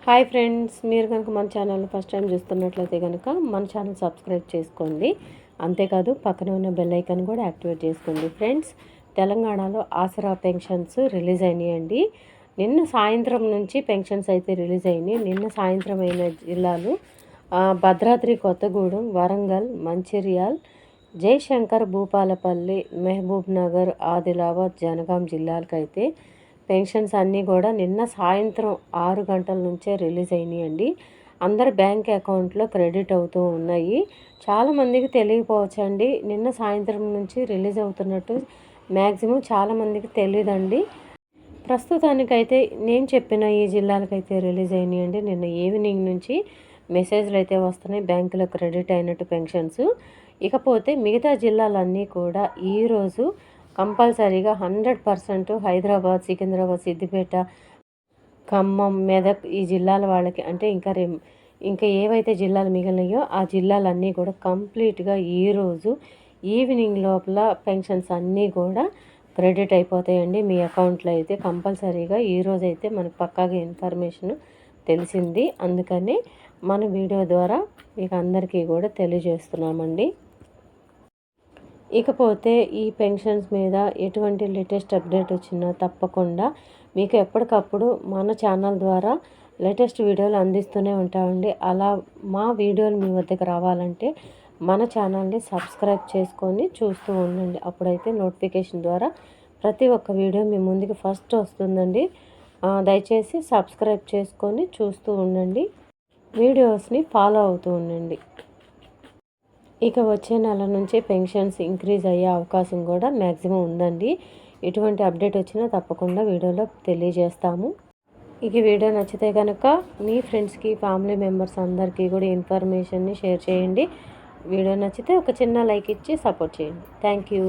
Hi friends, మీరు కనుక మన ఛానల్ ఫస్ట్ టైం చూస్తున్నట్లయితే కనుక మన ఛానల్ సబ్స్క్రైబ్ చేసుకోండి. అంతేకాదు పక్కన ఉన్న బెల్ ఐకాన్ కూడా యాక్టివేట్ చేసుకోండి. ఫ్రెండ్స్, తెలంగాణలో ఆసరా పెన్షన్స్ రిలీజ్ అయినాయండి. నిన్న సాయంత్రం నుంచి పెన్షన్స్ అయితే రిలీజ్ అయినాయి. నిన్న సాయంత్రం అయిన జిల్లాలు భద్రాద్రి కొత్తగూడెం, వరంగల్, మంచిర్యాల్, జయశంకర్, భూపాలపల్లి, మహబూబ్ నగర్, ఆదిలాబాద్, జనగాం జిల్లాలకైతే పెన్షన్స్ అన్నీ కూడా నిన్న సాయంత్రం 6 గంటల నుంచే రిలీజ్ అయినాయండి. అందరి బ్యాంక్ అకౌంట్లో క్రెడిట్ అవుతూ ఉన్నాయి. చాలామందికి తెలియకపోవచ్చండి, నిన్న సాయంత్రం నుంచి రిలీజ్ అవుతున్నట్టు మ్యాక్సిమం చాలామందికి తెలియదండి. ప్రస్తుతానికైతే నేను చెప్పిన ఈ జిల్లాలకైతే రిలీజ్ అయినాయండి. నిన్న ఈవినింగ్ నుంచి మెసేజ్లు అయితే వస్తున్నాయి, బ్యాంకులో క్రెడిట్ అయినట్టు పెన్షన్స్. ఇకపోతే మిగతా జిల్లాలన్నీ కూడా ఈరోజు కంపల్సరీగా 100% హైదరాబాద్, సికింద్రాబాద్, సిద్దిపేట, ఖమ్మం, మెదక్ ఈ జిల్లాల వాళ్ళకి అంటే ఇంకా ఏవైతే జిల్లాలు మిగిలినాయో ఆ జిల్లాలన్నీ కూడా కంప్లీట్గా ఈరోజు ఈవినింగ్ లోపల పెన్షన్స్ అన్నీ కూడా క్రెడిట్ అయిపోతాయండి. మీ అకౌంట్లో అయితే కంపల్సరీగా ఈరోజు అయితే మనకు పక్కాగా ఇన్ఫర్మేషన్ తెలిసింది. అందుకని మన వీడియో ద్వారా మీకు అందరికీ కూడా తెలియజేస్తున్నామండి. ఇకపోతే ఈ పెన్షన్స్ మీద ఎటువంటి లేటెస్ట్ అప్డేట్ వచ్చినా తప్పకుండా మీకు ఎప్పటికప్పుడు మన ఛానల్ ద్వారా లేటెస్ట్ వీడియోలు అందిస్తూనే ఉంటామండి. అలా మా వీడియోలు మీ వద్దకు రావాలంటే మన ఛానల్ని సబ్స్క్రైబ్ చేసుకొని చూస్తూ ఉండండి. అప్పుడైతే నోటిఫికేషన్ ద్వారా ప్రతి ఒక్క వీడియో మీ ముందుకు ఫస్ట్ వస్తుందండి. దయచేసి సబ్స్క్రైబ్ చేసుకొని చూస్తూ ఉండండి, వీడియోస్ని ఫాలో అవుతూ ఉండండి. ఇక వచ్చే నెల నుంచి పెన్షన్స్ ఇంక్రీజ్ అయ్యే అవకాశం కూడా మ్యాక్సిమం ఉందండి. ఎటువంటి అప్డేట్ వచ్చినా తప్పకుండా వీడియోలో తెలియజేస్తాము. ఇక వీడియో నచ్చితే కనుక మీ ఫ్రెండ్స్కి, ఫ్యామిలీ మెంబర్స్ అందరికీ కూడా ఇన్ఫర్మేషన్ని షేర్ చేయండి. వీడియో నచ్చితే ఒక చిన్న లైక్ ఇచ్చి సపోర్ట్ చేయండి. Thank you.